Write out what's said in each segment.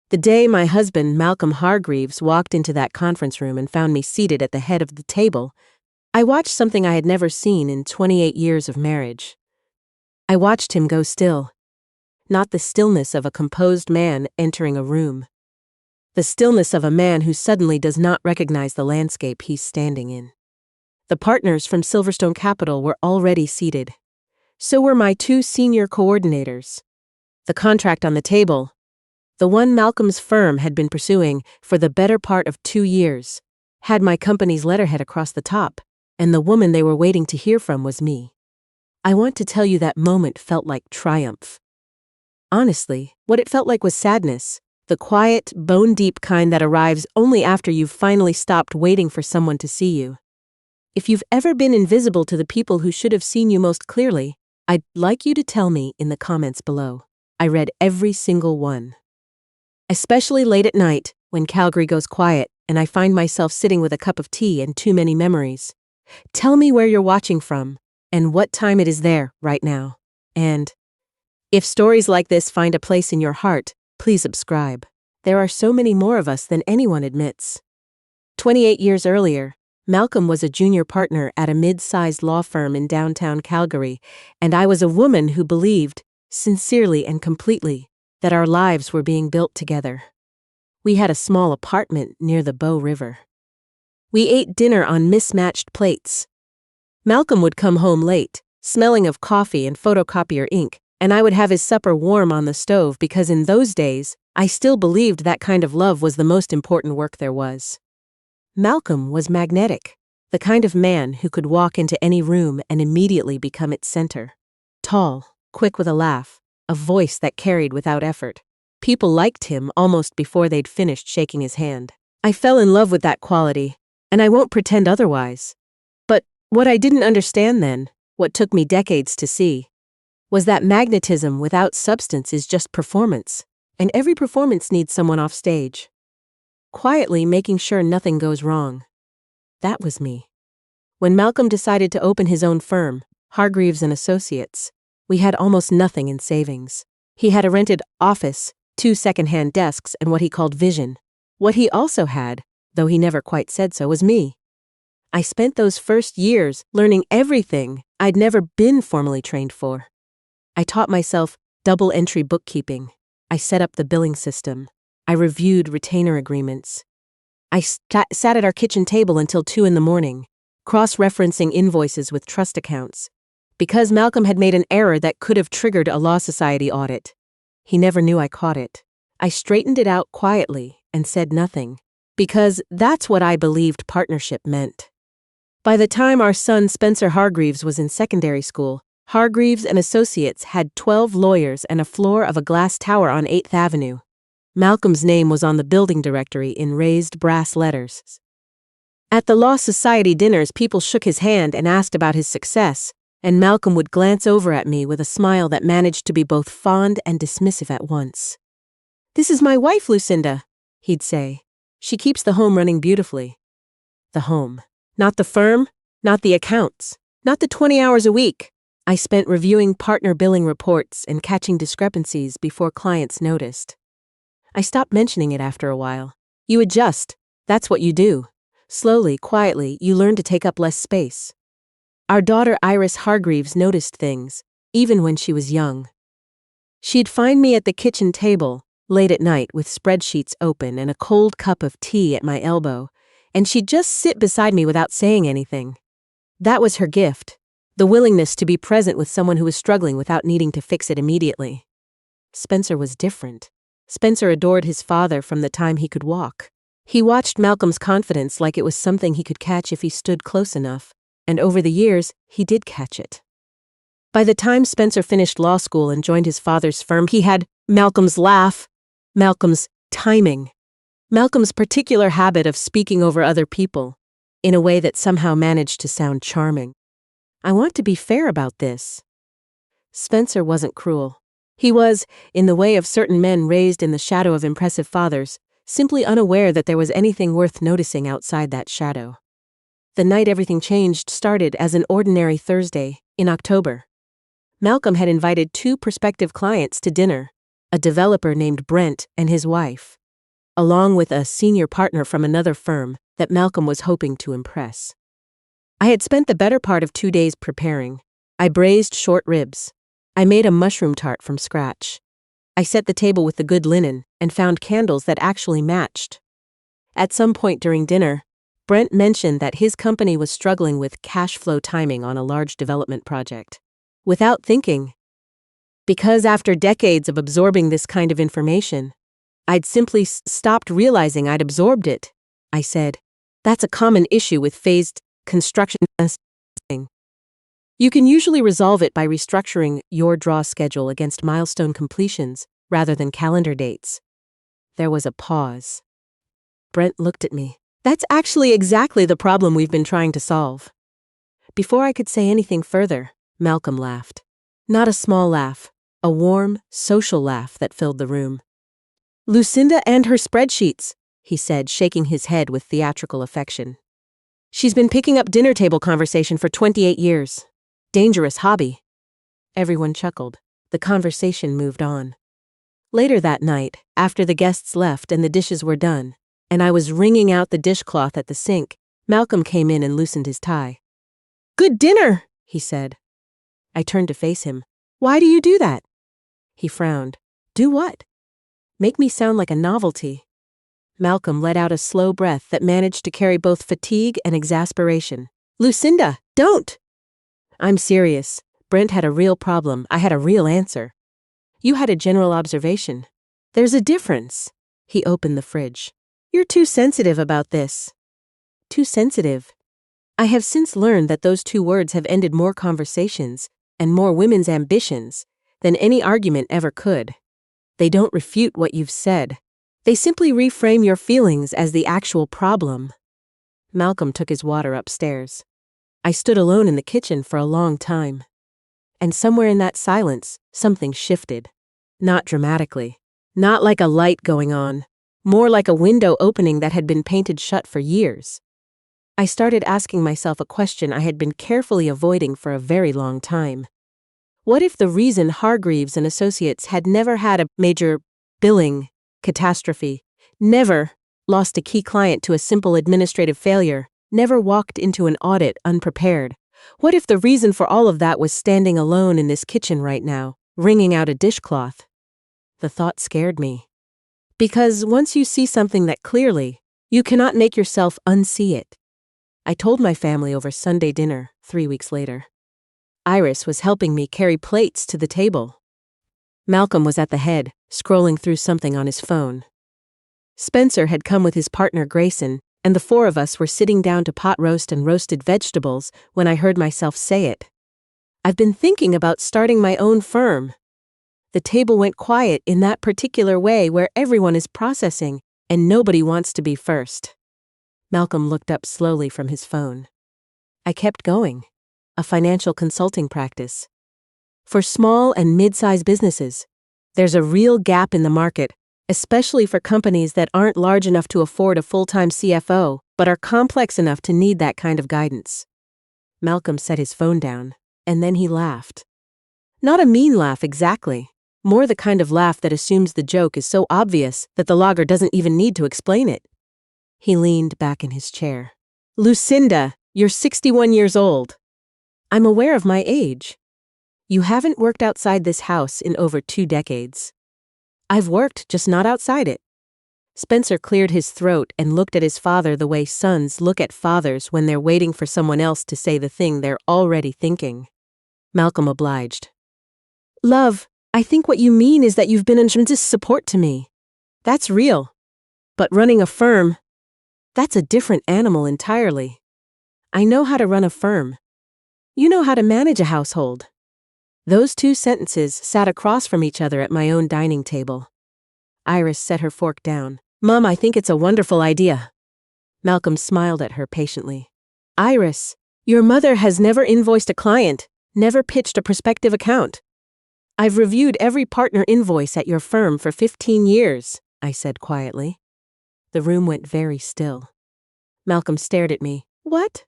The day my husband, Malcolm Hargreaves, walked into that conference room and found me seated at the head of the table, I watched something I had never seen in 28 years of marriage. I watched him go still. Not the stillness of a composed man entering a room. The stillness of a man who suddenly does not recognize the landscape he's standing in. The partners from Silverstone Capital were already seated. So were my two senior coordinators. The contract on the table, the one Malcolm's firm had been pursuing for the better part of 2 years, had my company's letterhead across the top, and the woman they were waiting to hear from was me. I want to tell you that moment felt like triumph. Honestly, what it felt like was sadness, the quiet, bone-deep kind that arrives only after you've finally stopped waiting for someone to see you. If you've ever been invisible to the people who should have seen you most clearly, I'd like you to tell me in the comments below. I read every single one. Especially late at night, when Calgary goes quiet and I find myself sitting with a cup of tea and too many memories. Tell me where you're watching from, and what time it is there right now. And if stories like this find a place in your heart, please subscribe. There are so many more of us than anyone admits. 28 years earlier, Malcolm was a junior partner at a mid-sized law firm in downtown Calgary, and I was a woman who believed, sincerely and completely, that our lives were being built together. We had a small apartment near the Bow River. We ate dinner on mismatched plates. Malcolm would come home late, smelling of coffee and photocopier ink, and I would have his supper warm on the stove because in those days, I still believed that kind of love was the most important work there was. Malcolm was magnetic, the kind of man who could walk into any room and immediately become its center. Tall, quick with a laugh, a voice that carried without effort. People liked him almost before they'd finished shaking his hand. I fell in love with that quality, and I won't pretend otherwise. But what I didn't understand then, what took me decades to see, was that magnetism without substance is just performance, and every performance needs someone off stage, quietly making sure nothing goes wrong. That was me. When Malcolm decided to open his own firm, Hargreaves Associates, we had almost nothing in savings. He had a rented office, 2 second-hand desks, and what he called vision. What he also had, though he never quite said so, was me. I spent those first years learning everything I'd never been formally trained for. I taught myself double-entry bookkeeping. I set up the billing system. I reviewed retainer agreements. I sat at our kitchen table until 2 a.m, cross-referencing invoices with trust accounts. Because Malcolm had made an error that could have triggered a law society audit. He never knew I caught it. I straightened it out quietly and said nothing, because that's what I believed partnership meant. By the time our son Spencer Hargreaves was in secondary school, Hargreaves and Associates had 12 lawyers and a floor of a glass tower on 8th Avenue. Malcolm's name was on the building directory in raised brass letters. At the Law Society dinners, people shook his hand and asked about his success, and Malcolm would glance over at me with a smile that managed to be both fond and dismissive at once. "This is my wife, Lucinda," he'd say. "She keeps the home running beautifully." The home. Not the firm, not the accounts, not the 20 hours a week. I spent reviewing partner billing reports and catching discrepancies before clients noticed. I stopped mentioning it after a while. You adjust. That's what you do. Slowly, quietly, you learn to take up less space. Our daughter Iris Hargreaves noticed things, even when she was young. She'd find me at the kitchen table, late at night with spreadsheets open and a cold cup of tea at my elbow, and she'd just sit beside me without saying anything. That was her gift. The willingness to be present with someone who was struggling without needing to fix it immediately. Spencer was different. Spencer adored his father from the time he could walk. He watched Malcolm's confidence like it was something he could catch if he stood close enough, and over the years, he did catch it. By the time Spencer finished law school and joined his father's firm, he had Malcolm's laugh, Malcolm's timing, Malcolm's particular habit of speaking over other people, in a way that somehow managed to sound charming. I want to be fair about this. Spencer wasn't cruel. He was, in the way of certain men raised in the shadow of impressive fathers, simply unaware that there was anything worth noticing outside that shadow. The night everything changed started as an ordinary Thursday, in October. Malcolm had invited 2 prospective clients to dinner, a developer named Brent and his wife. along with a senior partner from another firm that Malcolm was hoping to impress. I had spent the better part of 2 days preparing. I braised short ribs. I made a mushroom tart from scratch. I set the table with the good linen and found candles that actually matched. At some point during dinner, Brent mentioned that his company was struggling with cash flow timing on a large development project. Without thinking, because after decades of absorbing this kind of information, I'd simply stopped realizing I'd absorbed it, I said. That's a common issue with phased construction. You can usually resolve it by restructuring your draw schedule against milestone completions rather than calendar dates. There was a pause. Brent looked at me. That's actually exactly the problem we've been trying to solve. Before I could say anything further, Malcolm laughed. Not a small laugh, a warm, social laugh that filled the room. Lucinda and her spreadsheets, he said, shaking his head with theatrical affection. She's been picking up dinner table conversation for 28 years. Dangerous hobby. Everyone chuckled. The conversation moved on. Later that night, after the guests left and the dishes were done, and I was wringing out the dishcloth at the sink, Malcolm came in and loosened his tie. Good dinner, he said. I turned to face him. Why do you do that? He frowned. Do what? Make me sound like a novelty. Malcolm let out a slow breath that managed to carry both fatigue and exasperation. Lucinda, don't! I'm serious. Brent had a real problem. I had a real answer. You had a general observation. There's a difference. He opened the fridge. You're too sensitive about this. Too sensitive. I have since learned that those 2 words have ended more conversations and more women's ambitions than any argument ever could. They don't refute what you've said. They simply reframe your feelings as the actual problem. Malcolm took his water upstairs. I stood alone in the kitchen for a long time. And somewhere in that silence, something shifted. Not dramatically. Not like a light going on. More like a window opening that had been painted shut for years. I started asking myself a question I had been carefully avoiding for a very long time. What if the reason Hargreaves Associates had never had a major billing catastrophe, never lost a key client to a simple administrative failure, never walked into an audit unprepared? What if the reason for all of that was standing alone in this kitchen right now, wringing out a dishcloth? The thought scared me. Because once you see something that clearly, you cannot make yourself unsee it. I told my family over Sunday dinner 3 weeks later. Iris was helping me carry plates to the table. Malcolm was at the head, scrolling through something on his phone. Spencer had come with his partner Grayson, and the 4 of us were sitting down to pot roast and roasted vegetables when I heard myself say it. I've been thinking about starting my own firm. The table went quiet in that particular way where everyone is processing and nobody wants to be first. Malcolm looked up slowly from his phone. I kept going. A financial consulting practice. For small and mid-sized businesses, there's a real gap in the market, especially for companies that aren't large enough to afford a full-time CFO, but are complex enough to need that kind of guidance. Malcolm set his phone down, and then he laughed. Not a mean laugh exactly, more the kind of laugh that assumes the joke is so obvious that the logger doesn't even need to explain it. He leaned back in his chair. Lucinda, you're 61 years old. I'm aware of my age. You haven't worked outside this house in over 2 decades. I've worked, just not outside it. Spencer cleared his throat and looked at his father the way sons look at fathers when they're waiting for someone else to say the thing they're already thinking. Malcolm obliged. Love, I think what you mean is that you've been a tremendous support to me. That's real. But running a firm, that's a different animal entirely. I know how to run a firm. You know how to manage a household. Those 2 sentences sat across from each other at my own dining table. Iris set her fork down. Mom, I think it's a wonderful idea. Malcolm smiled at her patiently. Iris, your mother has never invoiced a client, never pitched a prospective account. I've reviewed every partner invoice at your firm for 15 years, I said quietly. The room went very still. Malcolm stared at me. What?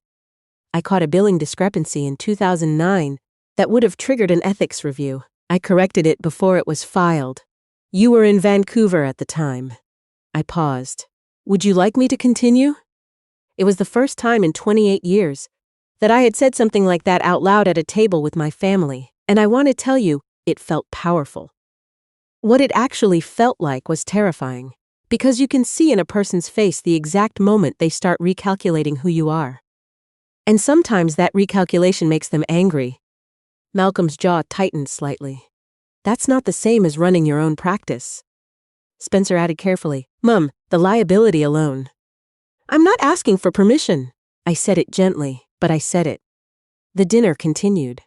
I caught a billing discrepancy in 2009 that would have triggered an ethics review. I corrected it before it was filed. You were in Vancouver at the time. I paused. Would you like me to continue? It was the first time in 28 years that I had said something like that out loud at a table with my family, and I want to tell you, it felt powerful. What it actually felt like was terrifying, because you can see in a person's face the exact moment they start recalculating who you are. And sometimes that recalculation makes them angry. Malcolm's jaw tightened slightly. That's not the same as running your own practice. Spencer added carefully, Mum, the liability alone. I'm not asking for permission. I said it gently, but I said it. The dinner continued.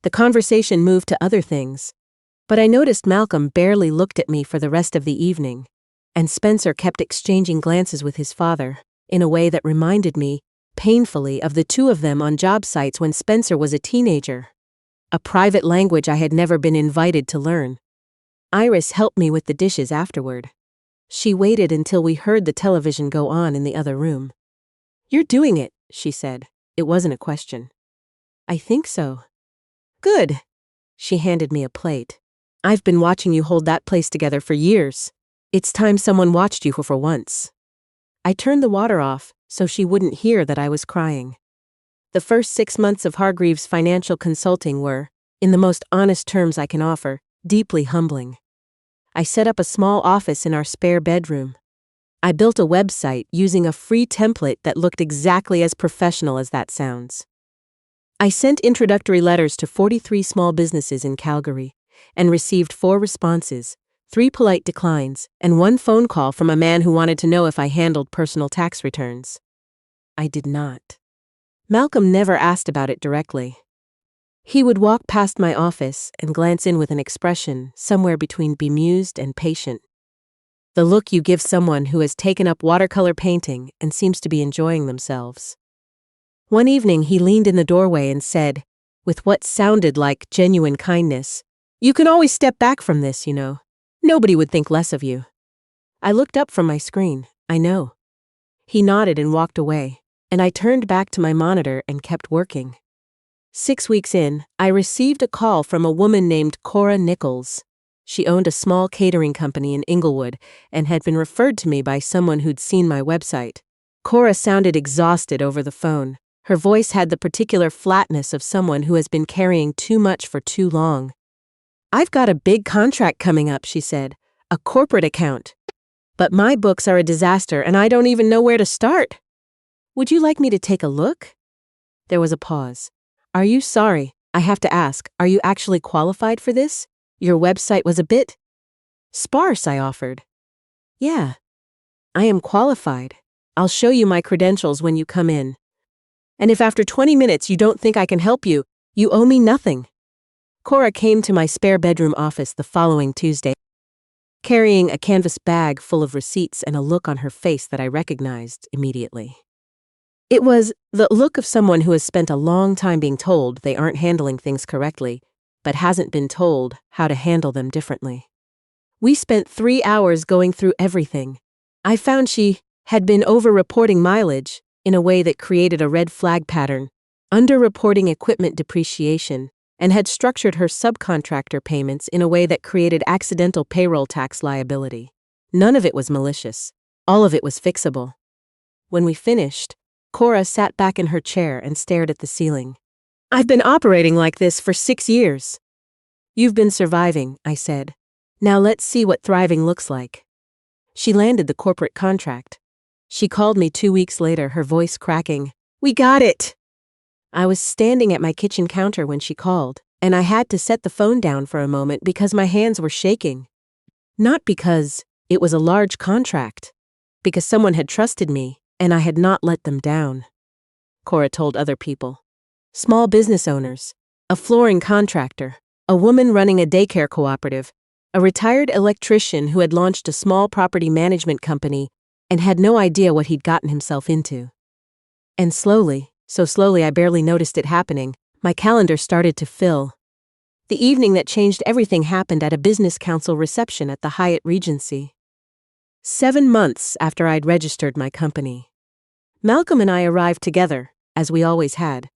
The conversation moved to other things, but I noticed Malcolm barely looked at me for the rest of the evening, and Spencer kept exchanging glances with his father, in a way that reminded me, painfully, of the two of them on job sites when Spencer was a teenager. A private language I had never been invited to learn. Iris helped me with the dishes afterward. She waited until we heard the television go on in the other room. You're doing it, she said. It wasn't a question. I think so. Good. She handed me a plate. I've been watching you hold that place together for years. It's time someone watched you for once. I turned the water off so she wouldn't hear that I was crying. The first 6 months of Hargreaves Financial Consulting were, in the most honest terms I can offer, deeply humbling. I set up a small office in our spare bedroom. I built a website using a free template that looked exactly as professional as that sounds. I sent introductory letters to 43 small businesses in Calgary and received 4 responses, 3 polite declines, and 1 phone call from a man who wanted to know if I handled personal tax returns. I did not. Malcolm never asked about it directly. He would walk past my office and glance in with an expression somewhere between bemused and patient. The look you give someone who has taken up watercolor painting and seems to be enjoying themselves. One evening he leaned in the doorway and said, with what sounded like genuine kindness, You can always step back from this, you know. Nobody would think less of you. I looked up from my screen. I know. He nodded and walked away, and I turned back to my monitor and kept working. 6 weeks in, I received a call from a woman named Cora Nichols. She owned a small catering company in Inglewood and had been referred to me by someone who'd seen my website. Cora sounded exhausted over the phone. Her voice had the particular flatness of someone who has been carrying too much for too long. I've got a big contract coming up, she said, a corporate account. But my books are a disaster and I don't even know where to start. Would you like me to take a look? There was a pause. Are you sorry? I have to ask, are you actually qualified for this? Your website was a bit sparse, I offered. Yeah, I am qualified. I'll show you my credentials when you come in. And if after 20 minutes you don't think I can help you, you owe me nothing. Cora came to my spare bedroom office the following Tuesday, carrying a canvas bag full of receipts and a look on her face that I recognized immediately. It was the look of someone who has spent a long time being told they aren't handling things correctly, but hasn't been told how to handle them differently. We spent 3 hours going through everything. I found she had been over-reporting mileage in a way that created a red flag pattern, under-reporting equipment depreciation, and had structured her subcontractor payments in a way that created accidental payroll tax liability. None of it was malicious. All of it was fixable. When we finished, Cora sat back in her chair and stared at the ceiling. I've been operating like this for 6 years. You've been surviving, I said. Now let's see what thriving looks like. She landed the corporate contract. She called me 2 weeks later, her voice cracking. We got it! I was standing at my kitchen counter when she called, and I had to set the phone down for a moment because my hands were shaking. Not because it was a large contract, because someone had trusted me, and I had not let them down. Cora told other people. Small business owners, a flooring contractor, a woman running a daycare cooperative, a retired electrician who had launched a small property management company and had no idea what he'd gotten himself into. And slowly, so slowly I barely noticed it happening, my calendar started to fill. The evening that changed everything happened at a business council reception at the Hyatt Regency. 7 months after I'd registered my company. Malcolm and I arrived together, as we always had.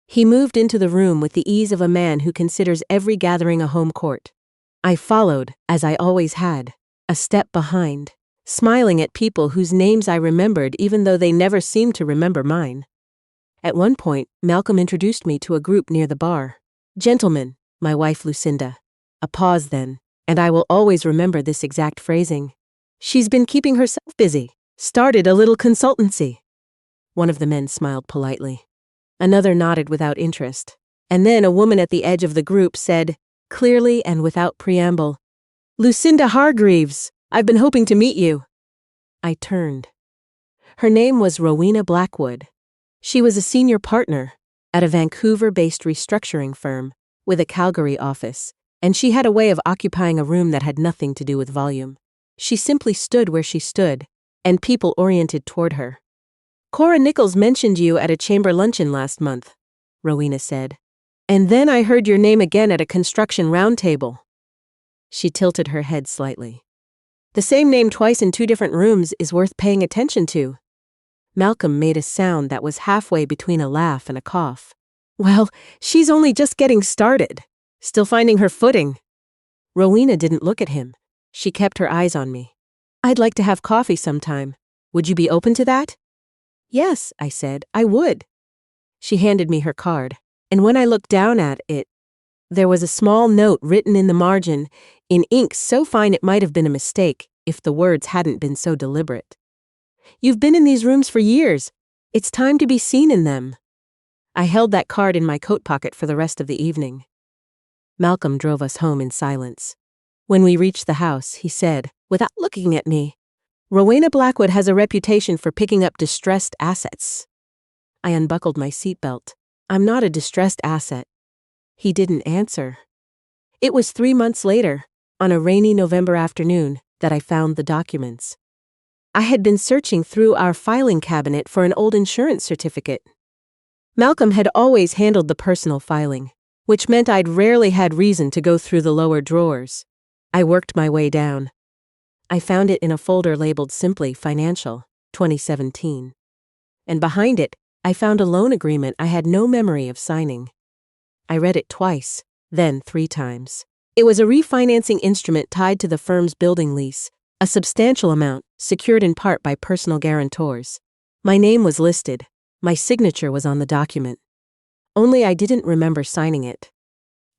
He moved into the room with the ease of a man who considers every gathering a home court. I followed, as I always had, a step behind, smiling at people whose names I remembered even though they never seemed to remember mine. At one point, Malcolm introduced me to a group near the bar. "Gentlemen, my wife Lucinda." A pause then, and I will always remember this exact phrasing. "She's been keeping herself busy. Started a little consultancy." One of the men smiled politely. Another nodded without interest. And then a woman at the edge of the group said, clearly and without preamble, "Lucinda Hargreaves, I've been hoping to meet you." I turned. Her name was Rowena Blackwood. She was a senior partner at a Vancouver-based restructuring firm with a Calgary office, and she had a way of occupying a room that had nothing to do with volume. She simply stood where she stood, and people oriented toward her. "Cora Nichols mentioned you at a chamber luncheon last month," Rowena said. "And then I heard your name again at a construction roundtable." She tilted her head slightly. "The same name twice in two different rooms is worth paying attention to." Malcolm made a sound that was halfway between a laugh and a cough. "Well, she's only just getting started. Still finding her footing." Rowena didn't look at him. She kept her eyes on me. "I'd like to have coffee sometime. Would you be open to that?" "Yes," I said, "I would." She handed me her card, and when I looked down at it, there was a small note written in the margin, in ink so fine it might have been a mistake if the words hadn't been so deliberate. "You've been in these rooms for years. It's time to be seen in them." I held that card in my coat pocket for the rest of the evening. Malcolm drove us home in silence. When we reached the house, he said, without looking at me, "Rowena Blackwood has a reputation for picking up distressed assets." I unbuckled my seatbelt. "I'm not a distressed asset." He didn't answer. It was 3 months later, on a rainy November afternoon, that I found the documents. I had been searching through our filing cabinet for an old insurance certificate. Malcolm had always handled the personal filing, which meant I'd rarely had reason to go through the lower drawers. I worked my way down. I found it in a folder labeled simply Financial, 2017. And behind it, I found a loan agreement I had no memory of signing. I read it twice, then 3 times. It was a refinancing instrument tied to the firm's building lease, a substantial amount, secured in part by personal guarantors. My name was listed. My signature was on the document. Only I didn't remember signing it.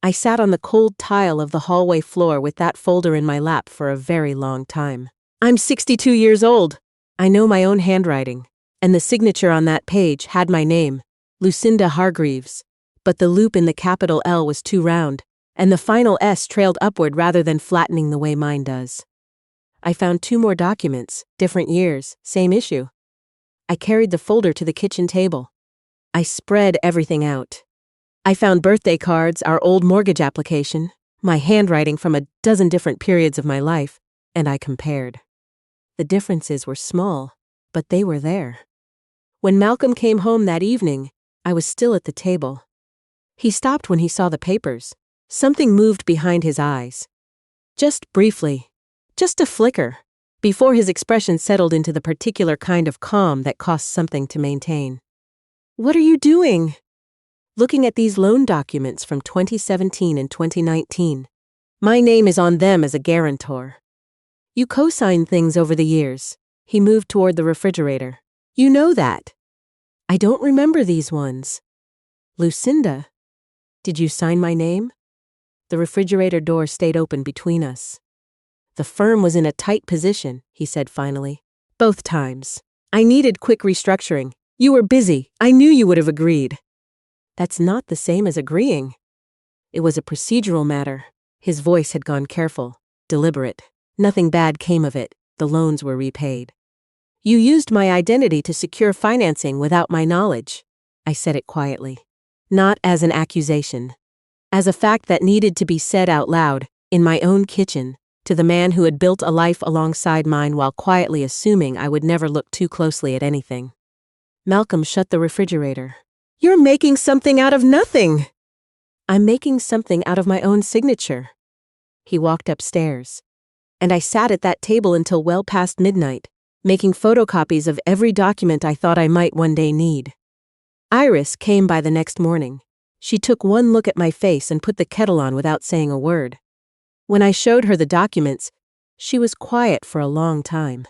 I sat on the cold tile of the hallway floor with that folder in my lap for a very long time. I'm 62 years old. I know my own handwriting, and the signature on that page had my name, Lucinda Hargreaves, but the loop in the capital L was too round, and the final S trailed upward rather than flattening the way mine does. I found 2 more documents, different years, same issue. I carried the folder to the kitchen table. I spread everything out. I found birthday cards, our old mortgage application, my handwriting from a dozen different periods of my life, and I compared. The differences were small, but they were there. When Malcolm came home that evening, I was still at the table. He stopped when he saw the papers. Something moved behind his eyes. Just briefly, just a flicker, before his expression settled into the particular kind of calm that costs something to maintain. "What are you doing?" "Looking at these loan documents from 2017 and 2019. My name is on them as a guarantor. You co-signed things over the years." He moved toward the refrigerator. "You know that." "I don't remember these ones." "Lucinda, did you sign my name?" The refrigerator door stayed open between us. "The firm was in a tight position," he said finally. "Both times. I needed quick restructuring. You were busy. I knew you would have agreed." "That's not the same as agreeing." "It was a procedural matter." His voice had gone careful, deliberate. "Nothing bad came of it. The loans were repaid." "You used my identity to secure financing without my knowledge." I said it quietly. Not as an accusation. As a fact that needed to be said out loud, in my own kitchen, to the man who had built a life alongside mine while quietly assuming I would never look too closely at anything. Malcolm shut the refrigerator. "You're making something out of nothing." "I'm making something out of my own signature." He walked upstairs, and I sat at that table until well past midnight, making photocopies of every document I thought I might one day need. Iris came by the next morning. She took one look at my face and put the kettle on without saying a word. When I showed her the documents, she was quiet for a long time.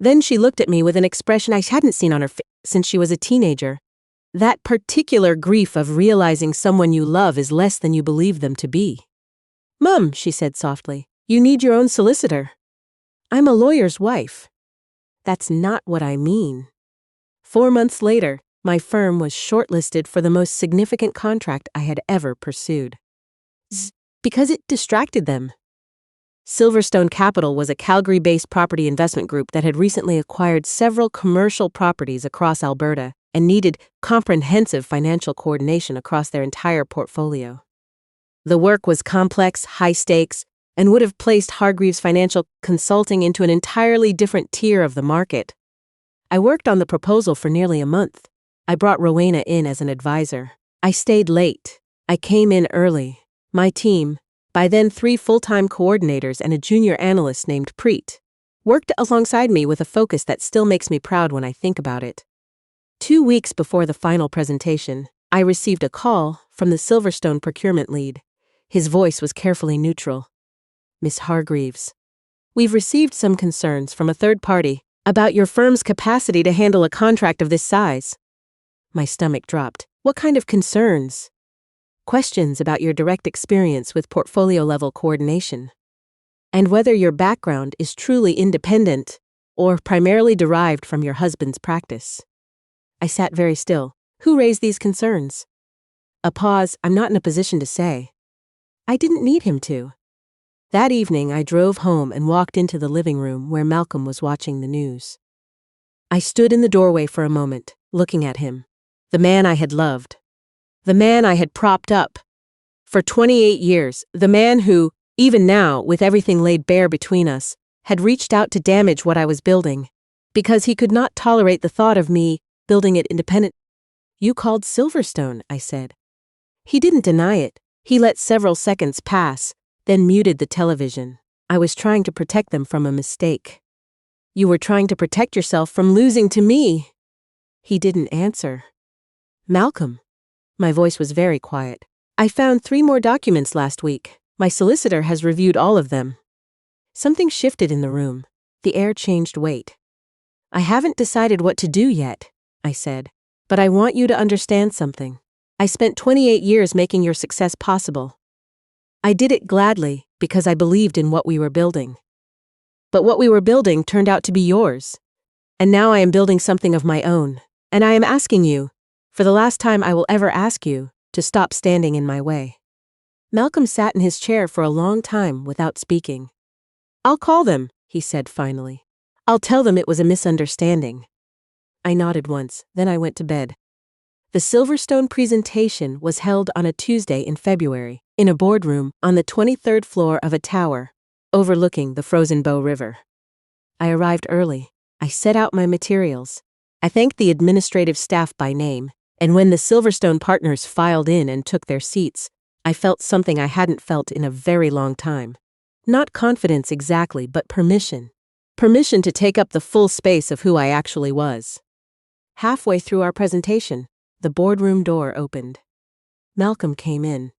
Then she looked at me with an expression I hadn't seen on her face since she was a teenager. That particular grief of realizing someone you love is less than you believe them to be. "Mum," she said softly, "you need your own solicitor." "I'm a lawyer's wife." "That's not what I mean." 4 months later, my firm was shortlisted for the most significant contract I had ever pursued. Because it distracted them. Silverstone Capital was a Calgary-based property investment group that had recently acquired several commercial properties across Alberta and needed comprehensive financial coordination across their entire portfolio. The work was complex, high stakes, and would have placed Hargreaves Financial Consulting into an entirely different tier of the market. I worked on the proposal for nearly a month. I brought Rowena in as an advisor. I stayed late. I came in early. My team, by then 3 full-time coordinators and a junior analyst named Preet, worked alongside me with a focus that still makes me proud when I think about it. 2 weeks before the final presentation, I received a call from the Silverstone procurement lead. His voice was carefully neutral. "Miss Hargreaves, we've received some concerns from a third party about your firm's capacity to handle a contract of this size." My stomach dropped. "What kind of concerns?" "Questions about your direct experience with portfolio-level coordination, and whether your background is truly independent or primarily derived from your husband's practice." I sat very still. "Who raised these concerns?" A pause. "I'm not in a position to say." I didn't need him to. That evening, I drove home and walked into the living room where Malcolm was watching the news. I stood in the doorway for a moment, looking at him. The man I had loved. The man I had propped up for 28 years. The man who, even now, with everything laid bare between us, had reached out to damage what I was building, because he could not tolerate the thought of me building it independent. "You called Silverstone," I said. He didn't deny it. He let several seconds pass, then muted the television. "I was trying to protect them from a mistake." "You were trying to protect yourself from losing to me." He didn't answer. "Malcolm." My voice was very quiet. "I found 3 more documents last week. My solicitor has reviewed all of them." Something shifted in the room. The air changed weight. "I haven't decided what to do yet," I said. "But I want you to understand something. I spent 28 years making your success possible. I did it gladly because I believed in what we were building. But what we were building turned out to be yours. And now I am building something of my own. And I am asking you, for the last time I will ever ask you, to stop standing in my way." Malcolm sat in his chair for a long time without speaking. "I'll call them," he said finally. "I'll tell them it was a misunderstanding." I nodded once, then I went to bed. The Silverstone presentation was held on a Tuesday in February, in a boardroom on the 23rd floor of a tower, overlooking the frozen Bow River. I arrived early. I set out my materials. I thanked the administrative staff by name, and when the Silverstone partners filed in and took their seats, I felt something I hadn't felt in a very long time. Not confidence exactly, but permission. Permission to take up the full space of who I actually was. Halfway through our presentation, the boardroom door opened. Malcolm came in.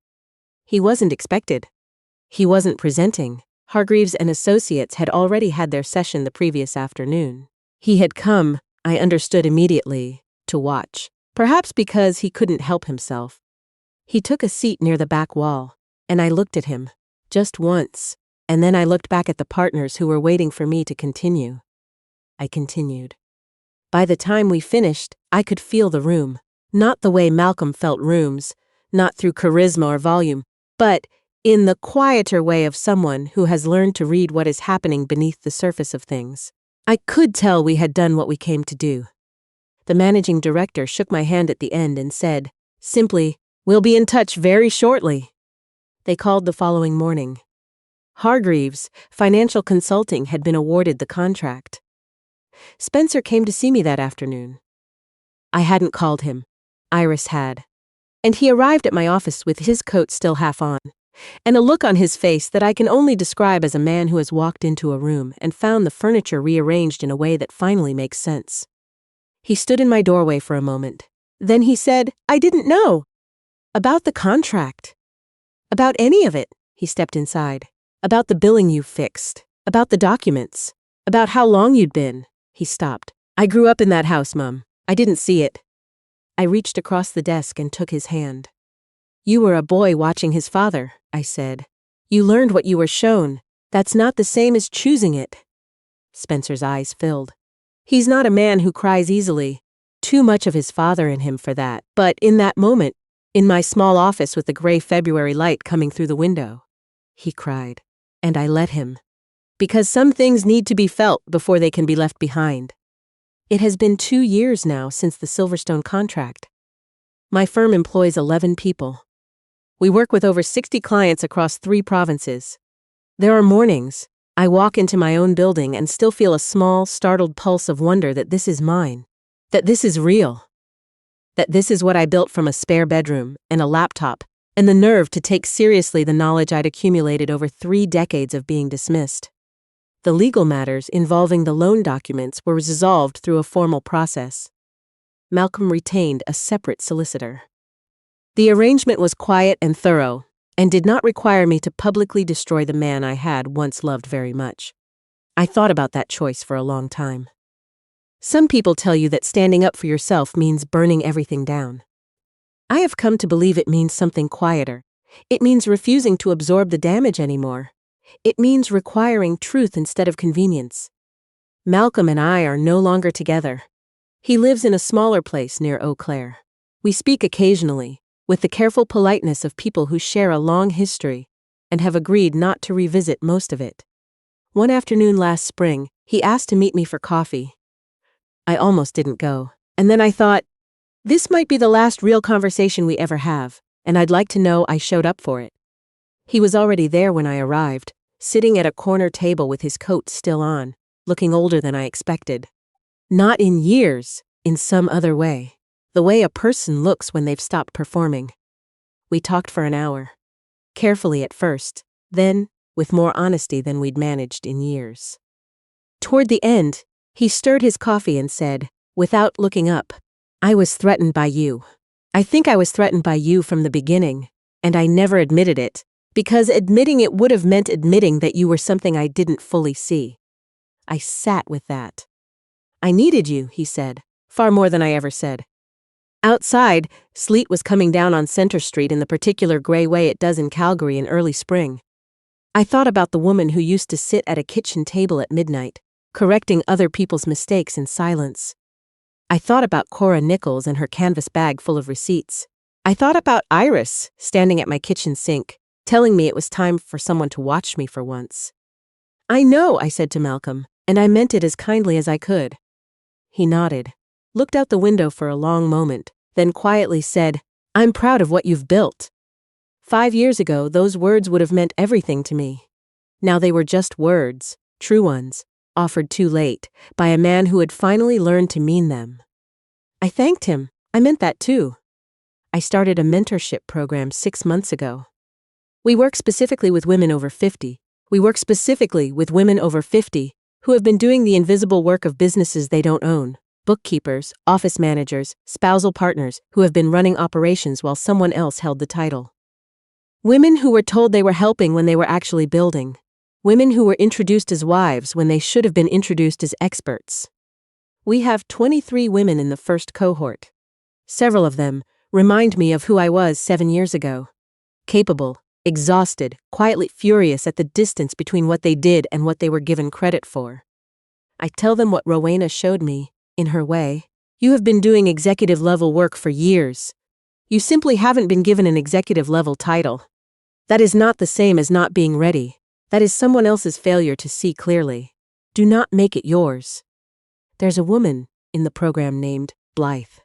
He wasn't expected. He wasn't presenting. Hargreaves Associates had already had their session the previous afternoon. He had come, I understood immediately, to watch. Perhaps because he couldn't help himself. He took a seat near the back wall, and I looked at him, just once, and then I looked back at the partners who were waiting for me to continue. I continued. By the time we finished, I could feel the room. Not the way Malcolm felt rooms, not through charisma or volume, but in the quieter way of someone who has learned to read what is happening beneath the surface of things. I could tell we had done what we came to do. The managing director shook my hand at the end and said, simply, "We'll be in touch very shortly." They called the following morning. Hargreaves Financial Consulting had been awarded the contract. Spencer came to see me that afternoon. I hadn't called him. Iris had. And he arrived at my office with his coat still half on, and a look on his face that I can only describe as a man who has walked into a room and found the furniture rearranged in a way that finally makes sense. He stood in my doorway for a moment. Then he said, "I didn't know." "About the contract." "About any of it." He stepped inside. "About the billing you fixed. About the documents. About how long you'd been. He stopped. I grew up in that house, Mum. I didn't see it. I reached across the desk and took his hand. You were a boy watching his father, I said. You learned what you were shown. That's not the same as choosing it. Spencer's eyes filled. He's not a man who cries easily. Too much of his father in him for that. But in that moment, in my small office with the gray February light coming through the window, he cried. And I let him. Because some things need to be felt before they can be left behind. It has been 2 years now since the Silverstone contract. My firm employs 11 people. We work with over 60 clients across 3 provinces. There are mornings I walk into my own building and still feel a small, startled pulse of wonder that this is mine, that this is real, that this is what I built from a spare bedroom and a laptop, and the nerve to take seriously the knowledge I'd accumulated over 3 decades of being dismissed. The legal matters involving the loan documents were resolved through a formal process. Malcolm retained a separate solicitor. The arrangement was quiet and thorough, and did not require me to publicly destroy the man I had once loved very much. I thought about that choice for a long time. Some people tell you that standing up for yourself means burning everything down. I have come to believe it means something quieter. It means refusing to absorb the damage anymore. It means requiring truth instead of convenience. Malcolm and I are no longer together. He lives in a smaller place near Eau Claire. We speak occasionally, with the careful politeness of people who share a long history and have agreed not to revisit most of it. One afternoon last spring, he asked to meet me for coffee. I almost didn't go, and then I thought, this might be the last real conversation we ever have, and I'd like to know I showed up for it. He was already there when I arrived, sitting at a corner table with his coat still on, looking older than I expected. Not in years, in some other way. The way a person looks when they've stopped performing. We talked for an hour. Carefully at first, then, with more honesty than we'd managed in years. Toward the end, he stirred his coffee and said, without looking up, I was threatened by you. I think I was threatened by you from the beginning, and I never admitted it, because admitting it would have meant admitting that you were something I didn't fully see. I sat with that. I needed you, he said, far more than I ever said. Outside, sleet was coming down on Center Street in the particular gray way it does in Calgary in early spring. I thought about the woman who used to sit at a kitchen table at midnight, correcting other people's mistakes in silence. I thought about Cora Nichols and her canvas bag full of receipts. I thought about Iris standing at my kitchen sink, telling me it was time for someone to watch me for once. I know, I said to Malcolm, and I meant it as kindly as I could. He nodded, looked out the window for a long moment, then quietly said, I'm proud of what you've built. 5 years ago, those words would have meant everything to me. Now they were just words, true ones, offered too late, by a man who had finally learned to mean them. I thanked him. I meant that too. I started a mentorship program 6 months ago. We work specifically with women over 50. We work specifically with women over 50 who have been doing the invisible work of businesses they don't own. Bookkeepers, office managers, spousal partners who have been running operations while someone else held the title. Women who were told they were helping when they were actually building. Women who were introduced as wives when they should have been introduced as experts. We have 23 women in the first cohort. Several of them remind me of who I was 7 years ago. Capable, exhausted, quietly furious at the distance between what they did and what they were given credit for. I tell them what Rowena showed me, in her way. You have been doing executive-level work for years. You simply haven't been given an executive-level title. That is not the same as not being ready. That is someone else's failure to see clearly. Do not make it yours. There's a woman in the program named Blythe.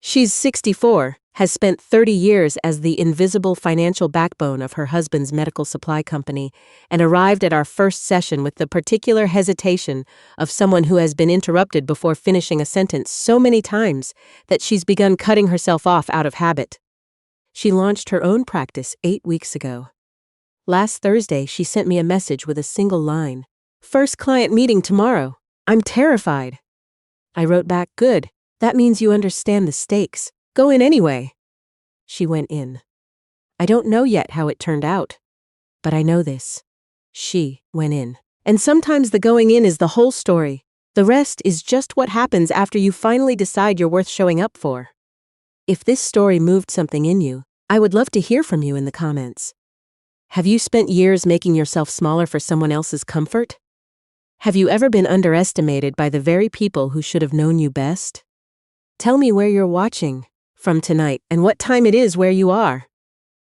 She's 64, has spent 30 years as the invisible financial backbone of her husband's medical supply company, and arrived at our first session with the particular hesitation of someone who has been interrupted before finishing a sentence so many times that she's begun cutting herself off out of habit. She launched her own practice 8 weeks ago. Last Thursday, she sent me a message with a single line. First client meeting tomorrow. I'm terrified. I wrote back, good. That means you understand the stakes. Go in anyway. She went in. I don't know yet how it turned out. But I know this. She went in. And sometimes the going in is the whole story. The rest is just what happens after you finally decide you're worth showing up for. If this story moved something in you, I would love to hear from you in the comments. Have you spent years making yourself smaller for someone else's comfort? Have you ever been underestimated by the very people who should have known you best? Tell me where you're watching from tonight and what time it is where you are.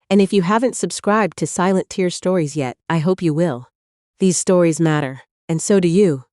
And if you haven't subscribed to Silent Tear Stories yet, I hope you will. These stories matter, and so do you.